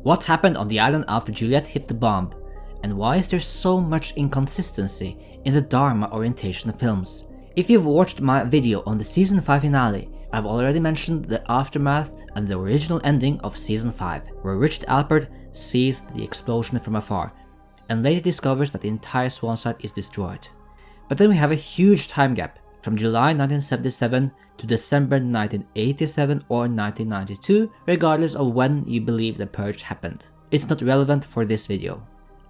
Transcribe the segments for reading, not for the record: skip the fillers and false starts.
What happened on the island after Juliet hit the bomb? And why is there so much inconsistency in the DHARMA orientation of films? If you've watched my video on the Season 5 finale, I've already mentioned the aftermath and the original ending of Season 5, where Richard Alpert sees the explosion from afar, and later discovers that the entire Swan site is destroyed. But then we have a huge time gap, from July 1977 to December 1987 or 1992, regardless of when you believe the purge happened. It's not relevant for this video.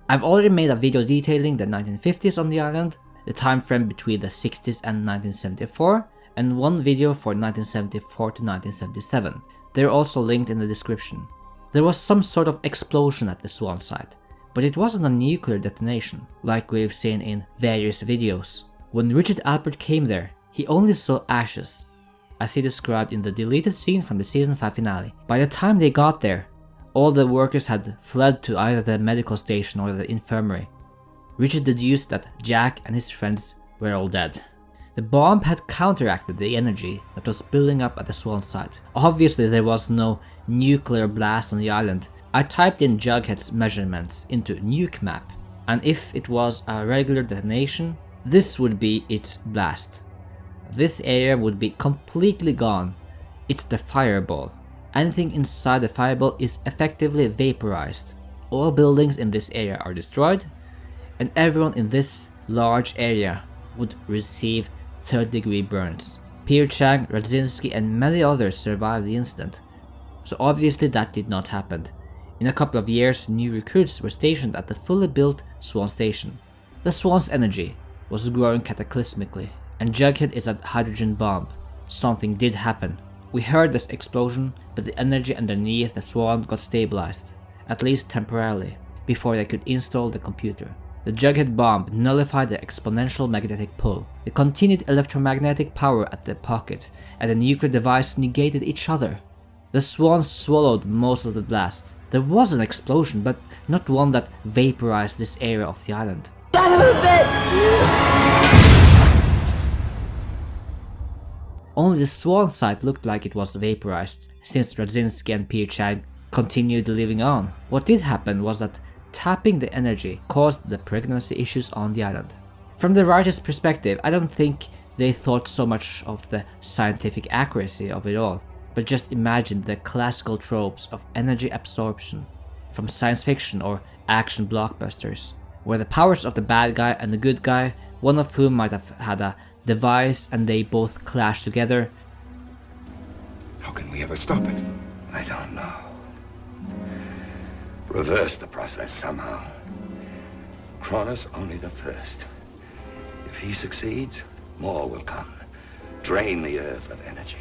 I've already made a video detailing the 1950s on the island, the time frame between the 60s and 1974, and one video for 1974 to 1977. They're also linked in the description. There was some sort of explosion at the Swan site, but it wasn't a nuclear detonation, like we've seen in various videos. When Richard Alpert came there, he only saw ashes, as he described in the deleted scene from the Season 5 finale. By the time they got there, all the workers had fled to either the medical station or the infirmary. Richard deduced that Jack and his friends were all dead. The bomb had counteracted the energy that was building up at the Swan site. Obviously there was no nuclear blast on the island. I typed in Jughead's measurements into nuke map, and if it was a regular detonation, this would be its blast. This area would be completely gone. It's the fireball. Anything inside the fireball is effectively vaporized. All buildings in this area are destroyed, and everyone in this large area would receive third-degree burns. Pierre Chang, Radzinski and many others survived the incident, so obviously that did not happen. In a couple of years, new recruits were stationed at the fully built Swan station. The Swan's energy was growing cataclysmically, and Jughead is a hydrogen bomb. Something did happen. We heard this explosion, but the energy underneath the Swan got stabilized, at least temporarily, before they could install the computer. The Jughead bomb nullified the exponential magnetic pull, the continued electromagnetic power at the pocket, and the nuclear device negated each other. The Swan swallowed most of the blast. There was an explosion, but not one that vaporized this area of the island. Son of a bitch! Only the Swan site looked like it was vaporized, since Radzinski and Pierre Chang continued living on. What did happen was that tapping the energy caused the pregnancy issues on the island. From the writer's perspective, I don't think they thought so much of the scientific accuracy of it all, but just imagined the classical tropes of energy absorption from science fiction or action blockbusters, where the powers of the bad guy and the good guy, one of whom might have had a device and they both clash together. How can we ever stop it? I don't know. Reverse the process somehow. Kronos only the first. If he succeeds, more will come. Drain the Earth of energy,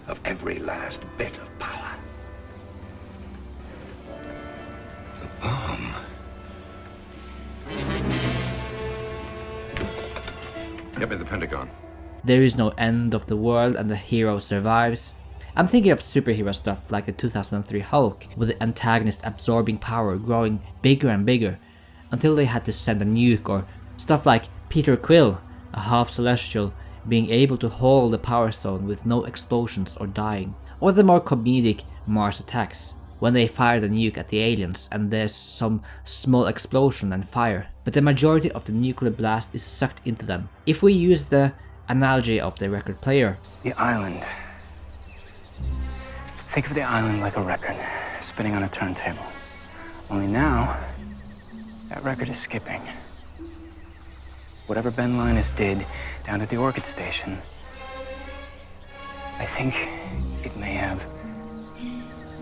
of every last bit of power. The bomb. Get me the Pentagon. There is no end of the world and the hero survives. I'm thinking of superhero stuff like the 2003 Hulk, with the antagonist absorbing power growing bigger and bigger until they had to send a nuke, or stuff like Peter Quill, a half-celestial, being able to hold the power stone with no explosions or dying, or the more comedic Mars Attacks, when they fire the nuke at the aliens and there's some small explosion and fire, but the majority of the nuclear blast is sucked into them. If we use the analogy of the record player, the island. Think of the island like a record, spinning on a turntable. Only now, that record is skipping. Whatever Ben Linus did down at the Orchid Station, I think it may have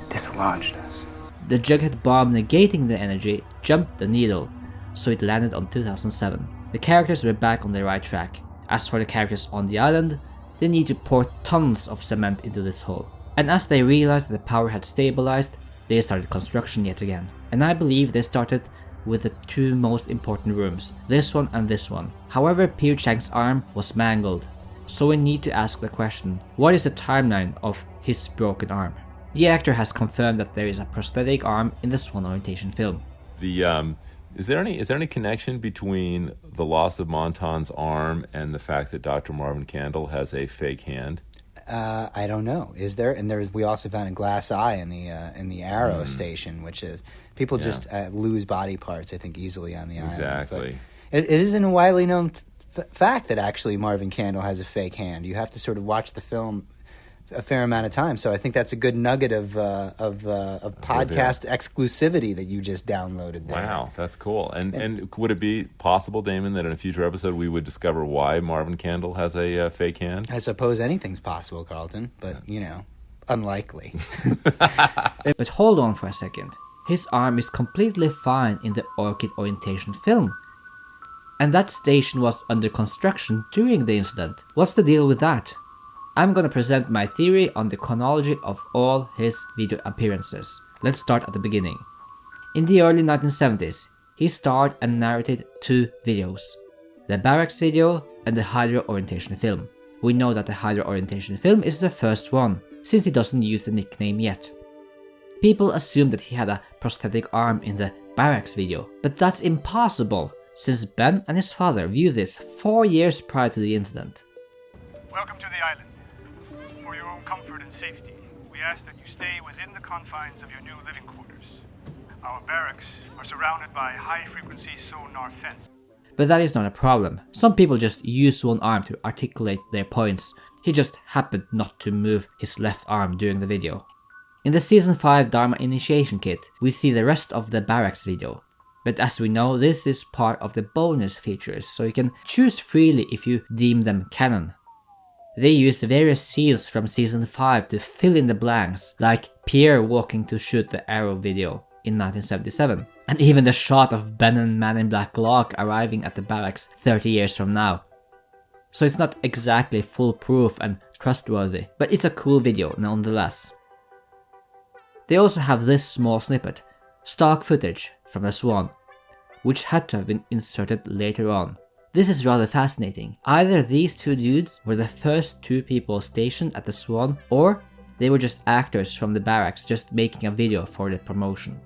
dislodged us. The Jughead bomb negating the energy jumped the needle, so it landed on 2007. The characters were back on the right track. As for the characters on the island, they need to pour tons of cement into this hole. And as they realized that the power had stabilized, they started construction yet again. And I believe they started with the two most important rooms, this one and this one. However, Pierre Chang's arm was mangled, so we need to ask the question, what is the timeline of his broken arm? The actor has confirmed that there is a prosthetic arm in the Swan orientation film. Is there any connection between the loss of Montan's arm and the fact that Dr. Marvin Candle has a fake hand? I don't know. Is there? And we also found a glass eye in the Arrow station, which is people just lose body parts, I think, easily on the island. Exactly. But it isn't a widely known fact that actually Marvin Candle has a fake hand. You have to sort of watch the film a fair amount of time. So I think that's a good nugget of podcast exclusivity that you just downloaded there. Wow, that's cool. And would it be possible, Damon, that in a future episode we would discover why Marvin Candle has a fake hand? I suppose anything's possible, Carlton, but, unlikely. But hold on for a second. His arm is completely fine in the Orchid orientation film. And that station was under construction during the incident. What's the deal with that? I'm gonna present my theory on the chronology of all his video appearances. Let's start at the beginning. In the early 1970s, he starred and narrated 2 videos. The Barracks video and the Hydra orientation film. We know that the Hydra orientation film is the first one, since he doesn't use the nickname yet. People assume that he had a prosthetic arm in the Barracks video, but that's impossible, since Ben and his father viewed this 4 years prior to the incident. Welcome to the island. For your own comfort and safety, we ask that you stay within the confines of your new living quarters. Our barracks are surrounded by high-frequency sonar fence. But that is not a problem. Some people just use one arm to articulate their points. He just happened not to move his left arm during the video. In the Season 5 DHARMA Initiation Kit, we see the rest of the Barracks video. But as we know, this is part of the bonus features, so you can choose freely if you deem them canon. They use various scenes from Season 5 to fill in the blanks, like Pierre walking to shoot the Arrow video in 1977, and even the shot of Ben and Man in Black Locke arriving at the barracks 30 years from now. So it's not exactly foolproof and trustworthy, but it's a cool video nonetheless. They also have this small snippet, stock footage from the Swan, which had to have been inserted later on. This is rather fascinating. Either these 2 dudes were the first 2 people stationed at the Swan, or they were just actors from the barracks just making a video for the promotion.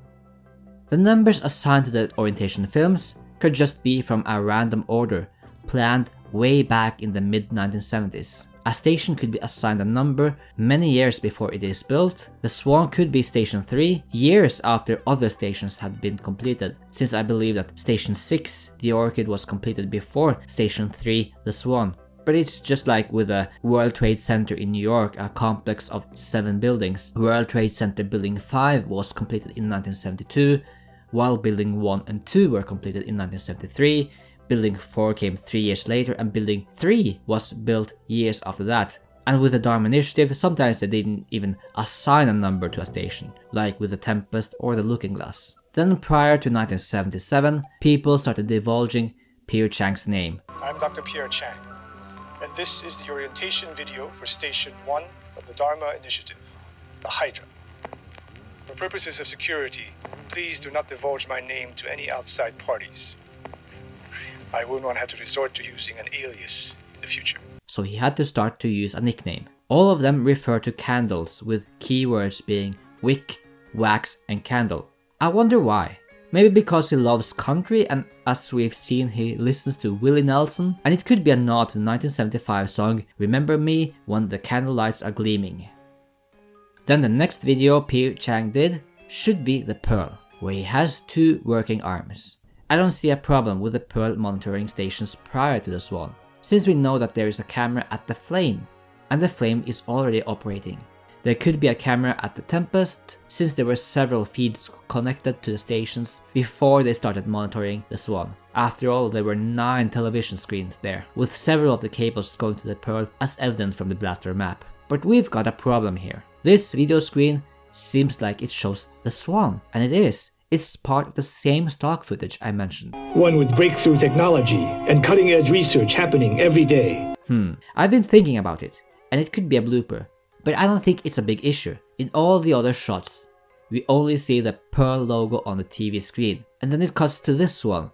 The numbers assigned to the orientation films could just be from a random order, planned way back in the mid-1970s. A station could be assigned a number many years before it is built. The Swan could be Station 3 years after other stations had been completed, since I believe that Station 6, the Orchid, was completed before Station 3, the Swan. But it's just like with the World Trade Center in New York, a complex of 7 buildings. World Trade Center Building 5 was completed in 1972, while Building 1 and 2 were completed in 1973. Building 4 came 3 years later, and Building 3 was built years after that. And with the DHARMA Initiative, sometimes they didn't even assign a number to a station, like with the Tempest or the Looking Glass. Then prior to 1977, people started divulging Pierre Chang's name. I'm Dr. Pierre Chang, and this is the orientation video for Station 1 of the DHARMA Initiative, the Hydra. For purposes of security, please do not divulge my name to any outside parties. I would not have to resort to using an alias in the future. So he had to start to use a nickname. All of them refer to candles, with keywords being wick, wax, and candle. I wonder why. Maybe because he loves country, and as we've seen, he listens to Willie Nelson, and it could be a nod to the 1975 song Remember Me When the Candlelights Are Gleaming. Then the next video Pierre Chang did should be the Pearl, where he has 2 working arms. I don't see a problem with the Pearl monitoring stations prior to the Swan, since we know that there is a camera at the Flame, and the Flame is already operating. There could be a camera at the Tempest, since there were several feeds connected to the stations before they started monitoring the Swan. After all, there were 9 television screens there, with several of the cables going to the Pearl as evident from the blaster map. But we've got a problem here. This video screen seems like it shows the Swan, and it is. It's part of the same stock footage I mentioned. One with breakthrough technology and cutting-edge research happening every day. I've been thinking about it, and it could be a blooper. But I don't think it's a big issue. In all the other shots, we only see the Pearl logo on the TV screen, and then it cuts to this one.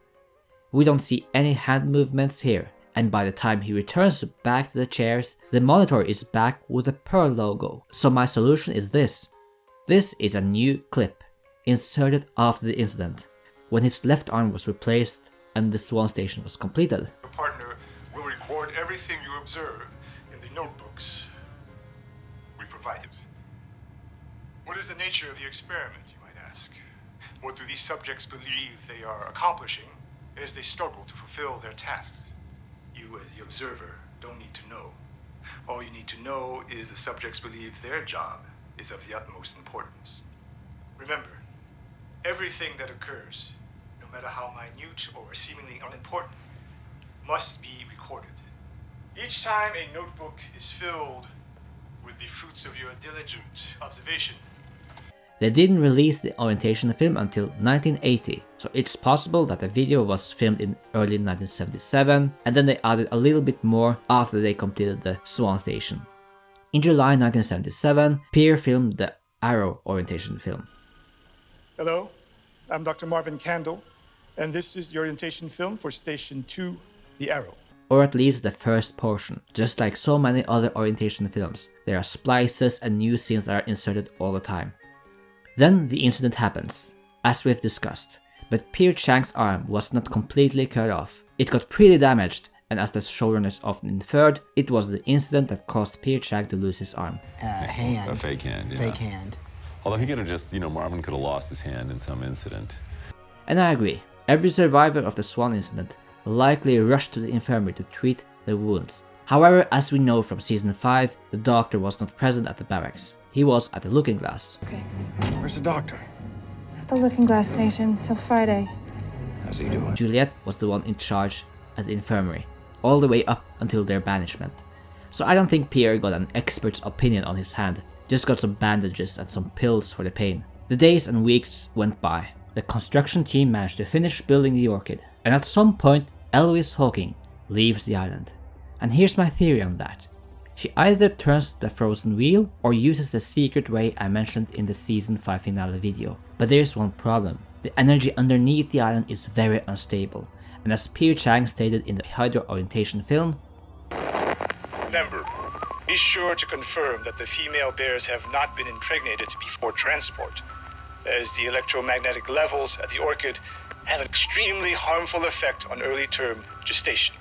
We don't see any hand movements here, and by the time he returns back to the chairs, the monitor is back with the Pearl logo. So my solution is this. This is a new clip, inserted after the incident, when his left arm was replaced and the Swan station was completed. Your partner will record everything you observe in the notebooks. What is the nature of the experiment, you might ask? What do these subjects believe they are accomplishing as they struggle to fulfill their tasks? You, as the observer, don't need to know. All you need to know is the subjects believe their job is of the utmost importance. Remember, everything that occurs, no matter how minute or seemingly unimportant, must be recorded. Each time a notebook is filled with the fruits of your diligent observation. They didn't release the orientation film until 1980, so it's possible that the video was filmed in early 1977 and then they added a little bit more after they completed the Swan Station. In July 1977, Pierre filmed the Arrow orientation film. Hello, I'm Dr. Marvin Candle, and this is the orientation film for Station 2, The Arrow. Or at least the first portion. Just like so many other orientation films, there are splices and new scenes that are inserted all the time. Then the incident happens, as we've discussed, but Pierre Chang's arm was not completely cut off. It got pretty damaged, and as the showrunners often inferred, it was the incident that caused Pierre Chang to lose his arm. Hand. A fake hand, yeah. Fake hand. Although he could have just, Marvin could have lost his hand in some incident. And I agree, every survivor of the Swan incident likely rushed to the infirmary to treat their wounds. However, as we know from season 5, the doctor was not present at the barracks. He was at the Looking Glass. Okay. Where's the doctor? At the Looking Glass station till Friday. How's he doing? Juliet was the one in charge at the infirmary, all the way up until their banishment. So I don't think Pierre got an expert's opinion on his hand, just got some bandages and some pills for the pain. The days and weeks went by. The construction team managed to finish building the Orchid, and at some point Eloise Hawking leaves the island. And here's my theory on that. She either turns the frozen wheel or uses the secret way I mentioned in the season 5 finale video. But there's one problem. The energy underneath the island is very unstable, and as Pierre Chang stated in the Hydra orientation film, Remember, be sure to confirm that the female bears have not been impregnated before transport, as the electromagnetic levels at the Orchid have an extremely harmful effect on early-term gestation.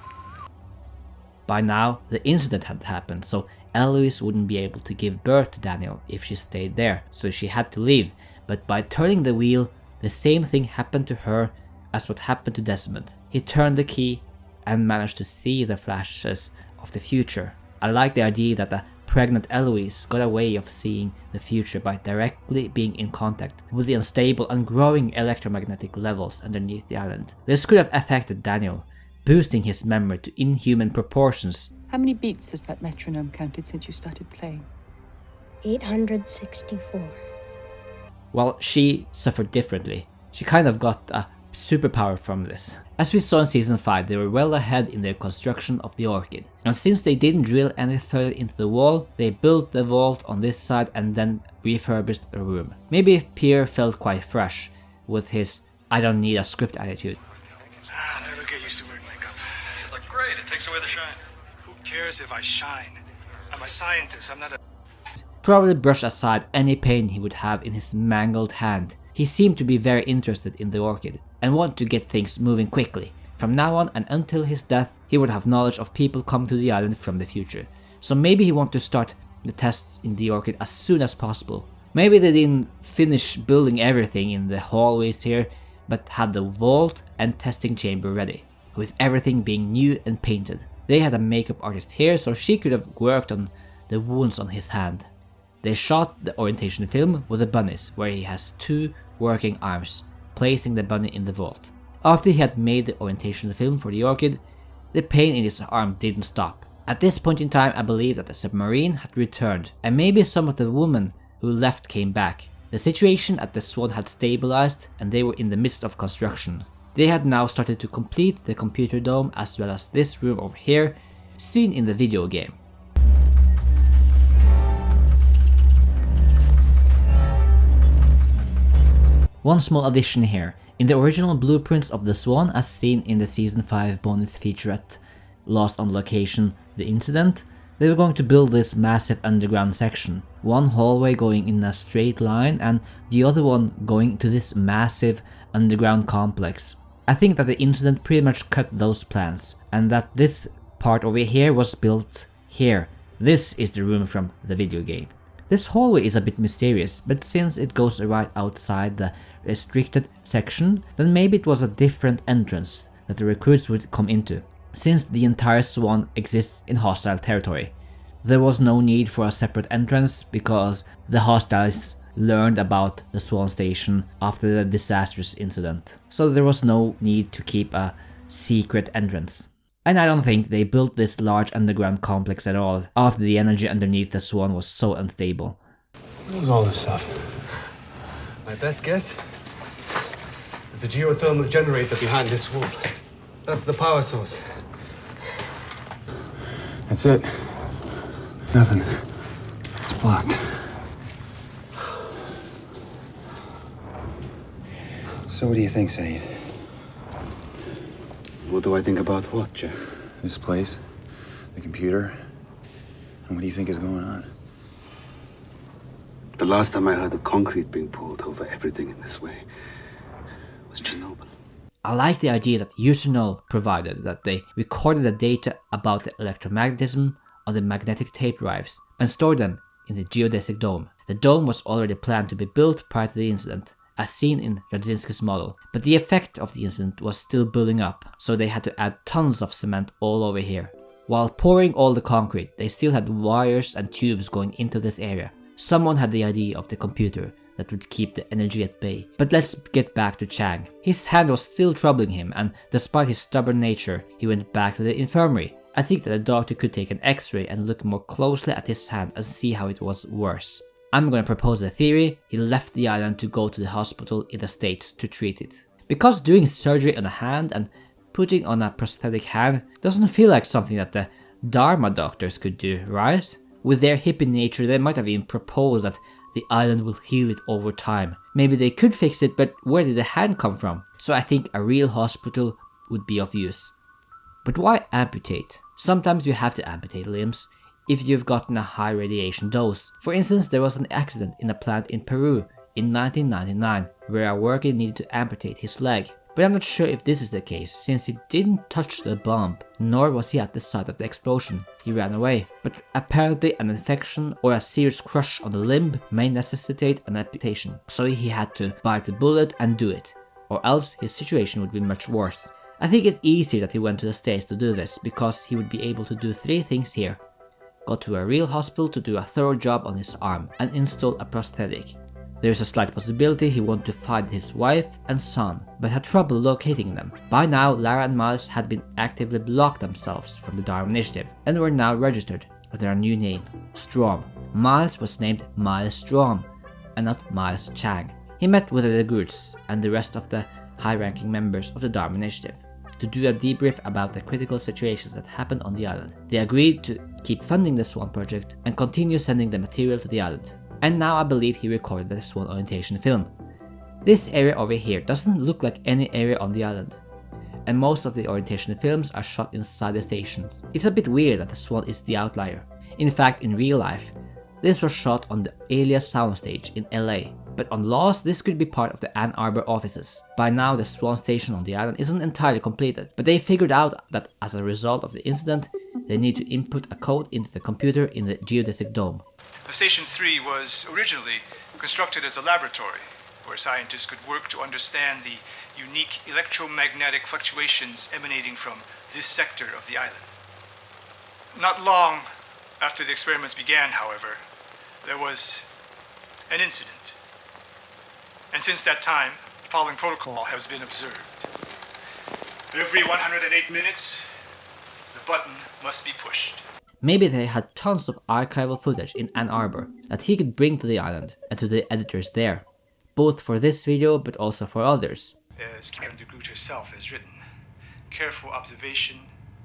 by now the incident had happened, so Eloise wouldn't be able to give birth to Daniel if she stayed there, so she had to leave. But by turning the wheel, the same thing happened to her as what happened to Desmond. He turned the key and managed to see the flashes of the future. I like the idea that the pregnant Eloise got a way of seeing the future by directly being in contact with the unstable and growing electromagnetic levels underneath the island. This could have affected Daniel, boosting his memory to inhuman proportions. How many beats has that metronome counted since you started playing? 864. While she suffered differently. She kind of got a superpower from this. As we saw in season 5, they were well ahead in their construction of the Orchid. And since they didn't drill any further into the wall, they built the vault on this side and then refurbished the room. Maybe Pierre felt quite fresh with his I don't need a script attitude. I'll never get used to wearing makeup. You look great. It takes away the shine. Who cares if I shine? I'm a scientist, I'm not a... Probably brush aside any pain he would have in his mangled hand. He seemed to be very interested in the Orchid and wanted to get things moving quickly. From now on and until his death, he would have knowledge of people coming to the island from the future. So maybe he wanted to start the tests in the Orchid as soon as possible. Maybe they didn't finish building everything in the hallways here, but had the vault and testing chamber ready, with everything being new and painted. They had a makeup artist here, so she could have worked on the wounds on his hand. They shot the orientation film with the bunnies, where he has 2 working arms, placing the bunny in the vault. After he had made the orientation film for the Orchid, the pain in his arm didn't stop. At this point in time, I believe that the submarine had returned, and maybe some of the women who left came back. The situation at the Swan had stabilized, and they were in the midst of construction. They had now started to complete the computer dome as well as this room over here, seen in the video game. One small addition here. In the original blueprints of the Swan, as seen in the season 5 bonus featurette Lost on Location, The Incident, they were going to build this massive underground section. One hallway going in a straight line and the other one going to this massive underground complex. I think that the Incident pretty much cut those plans, and that this part over here was built here. This is the room from the video game. This hallway is a bit mysterious, but since it goes right outside the restricted section, then maybe it was a different entrance that the recruits would come into. Since the entire Swan exists in hostile territory, there was no need for a separate entrance because the hostiles learned about the Swan station after the disastrous incident. So there was no need to keep a secret entrance. And I don't think they built this large underground complex at all after the energy underneath the Swan was so unstable. What was all this stuff? My best guess? It's a geothermal generator behind this wall. That's the power source. That's it. Nothing. It's blocked. So what do you think, Saeed? What do I think about what, Jeff? This place, the computer, and what do you think is going on? The last time I heard of concrete being poured over everything in this way was Chernobyl. I like the idea that Usinol provided, that they recorded the data about the electromagnetism on the magnetic tape drives and stored them in the geodesic dome. The dome was already planned to be built prior to the incident, as seen in Radzinski's model, but the effect of the incident was still building up, so they had to add tons of cement all over here. While pouring all the concrete, they still had wires and tubes going into this area. Someone had the idea of the computer that would keep the energy at bay. But let's get back to Chang. His hand was still troubling him, and despite his stubborn nature, he went back to the infirmary. I think that a doctor could take an x-ray and look more closely at his hand and see how it was worse. I'm gonna propose the theory he left the island to go to the hospital in the States to treat it. Because doing surgery on a hand and putting on a prosthetic hand doesn't feel like something that the DHARMA doctors could do, right? With their hippie nature, they might have even proposed that the island will heal it over time. Maybe they could fix it, but where did the hand come from? So I think a real hospital would be of use. But why amputate? Sometimes you have to amputate limbs if you've gotten a high radiation dose. For instance, there was an accident in a plant in Peru in 1999 where a worker needed to amputate his leg. But I'm not sure if this is the case, since he didn't touch the bomb, nor was he at the site of the explosion. He ran away. But apparently an infection or a serious crush on the limb may necessitate an amputation. So he had to bite the bullet and do it, or else his situation would be much worse. I think it's easier that he went to the States to do this, because he would be able to do 3 things here. Go to a real hospital to do a thorough job on his arm and install a prosthetic. There's a slight possibility he wanted to find his wife and son, but had trouble locating them. By now, Lara and Miles had been actively blocked themselves from the DHARMA Initiative and were now registered under a new name, Strom. Miles was named Miles Strom and not Miles Chang. He met with the recruits and the rest of the high-ranking members of the DHARMA Initiative to do a debrief about the critical situations that happened on the island. They agreed to keep funding the Swan project and continue sending the material to the island. And now I believe he recorded the Swan orientation film. This area over here doesn't look like any area on the island, and most of the orientation films are shot inside the stations. It's a bit weird that the Swan is the outlier. In fact, in real life, this was shot on the Alias soundstage in LA, but on Lost this could be part of the Ann Arbor offices. By now the Swan station on the island isn't entirely completed, but they figured out that as a result of the incident, they need to input a code into the computer in the geodesic dome. The Station 3 was originally constructed as a laboratory where scientists could work to understand the unique electromagnetic fluctuations emanating from this sector of the island. Not long after the experiments began, however, there was an incident. And since that time, the following protocol has been observed. Every 108 minutes, the button must be pushed. Maybe they had tons of archival footage in Ann Arbor that he could bring to the island and to the editors there, both for this video but also for others. As Karen de Groot herself has written, careful observation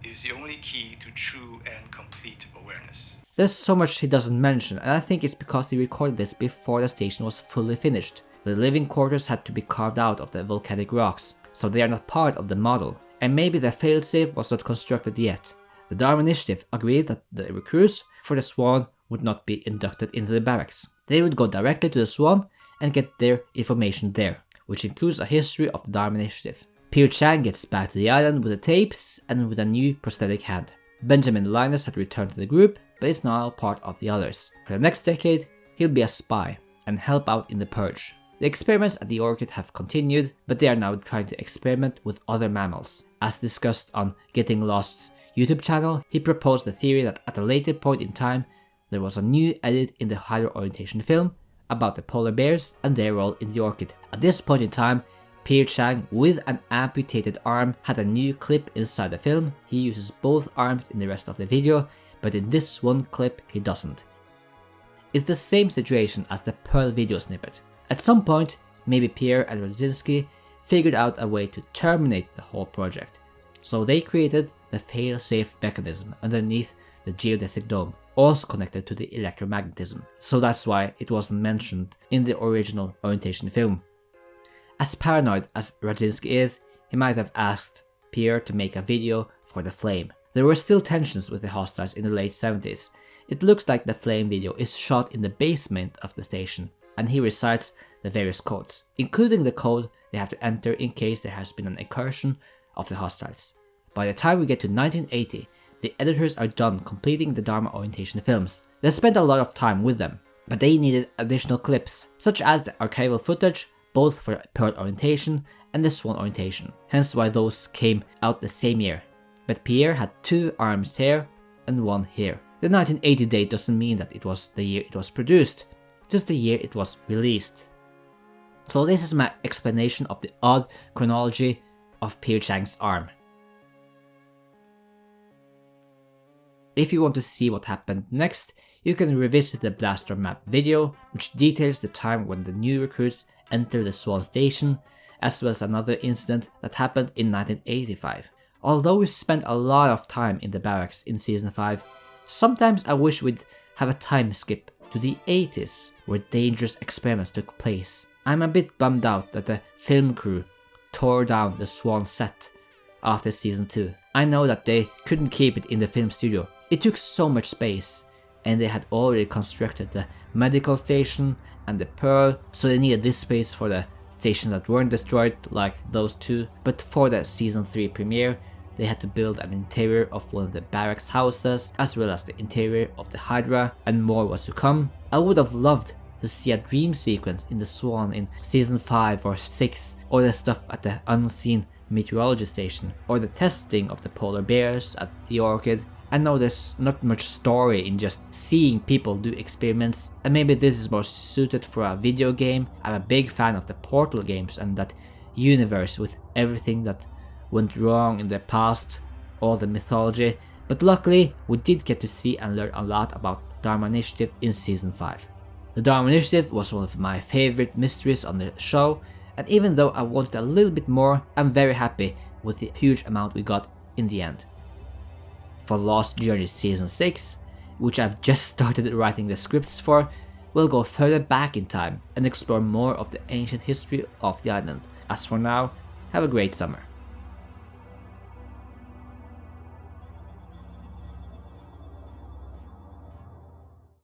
is the only key to true and complete awareness. There's so much he doesn't mention, and I think it's because he recorded this before the station was fully finished. The living quarters had to be carved out of the volcanic rocks, so they are not part of the model, and maybe the failsafe was not constructed yet. The DHARMA Initiative agreed that the recruits for the Swan would not be inducted into the barracks. They would go directly to the Swan and get their information there, which includes a history of the DHARMA Initiative. Pierre Chang gets back to the island with the tapes and with a new prosthetic hand. Benjamin Linus had returned to the group, but is now part of the others. For the next decade, he he'll be a spy and help out in the purge. The experiments at the orchid have continued, but they are now trying to experiment with other mammals. As discussed on Getting Lost's YouTube channel, he proposed the theory that at a later point in time, there was a new edit in the Hydra orientation film about the polar bears and their role in the orchid. At this point in time, Pierre Chang, with an amputated arm, had a new clip inside the film. He uses both arms in the rest of the video, but in this one clip he doesn't. It's the same situation as the Pearl video snippet. At some point, maybe Pierre and Radzinski figured out a way to terminate the whole project, so they created the fail-safe mechanism underneath the geodesic dome, also connected to the electromagnetism, so that's why it wasn't mentioned in the original orientation film. As paranoid as Radzinski is, he might have asked Pierre to make a video for the Flame. There were still tensions with the hostiles in the late 70s. It looks like the Flame video is shot in the basement of the station, and he recites the various codes, including the code they have to enter in case there has been an incursion of the hostiles. By the time we get to 1980, the editors are done completing the DHARMA orientation films. They spent a lot of time with them, but they needed additional clips, such as the archival footage, both for Pearl orientation and the Swan orientation, hence why those came out the same year. But Pierre had 2 arms here and 1 here. The 1980 date doesn't mean that it was the year it was produced, just the year it was released. So this is my explanation of the odd chronology of Pierre Chang's arm. If you want to see what happened next, you can revisit the blaster map video, which details the time when the new recruits enter the Swan station, as well as another incident that happened in 1985. Although we spent a lot of time in the barracks in season 5, sometimes I wish we'd have a time skip to the 80s, where dangerous experiments took place. I'm a bit bummed out that the film crew tore down the Swan set after season 2. I know that they couldn't keep it in the film studio. It took so much space, and they had already constructed the medical station and the Pearl, so they needed this space for the stations that weren't destroyed like those 2. But for the season 3 premiere, they had to build an interior of one of the barracks houses, as well as the interior of the Hydra, and more was to come. I would have loved to see a dream sequence in the Swan in season 5 or 6, or the stuff at the unseen meteorology station, or the testing of the polar bears at the orchid. I know there's not much story in just seeing people do experiments, and maybe this is more suited for a video game. I'm a big fan of the Portal games and that universe with everything that went wrong in the past, all the mythology, but luckily we did get to see and learn a lot about DHARMA Initiative in season 5. The DHARMA Initiative was one of my favorite mysteries on the show, and even though I wanted a little bit more, I'm very happy with the huge amount we got in the end. For Lost Journey Season 6, which I've just started writing the scripts for, we'll go further back in time and explore more of the ancient history of the island. As for now, have a great summer.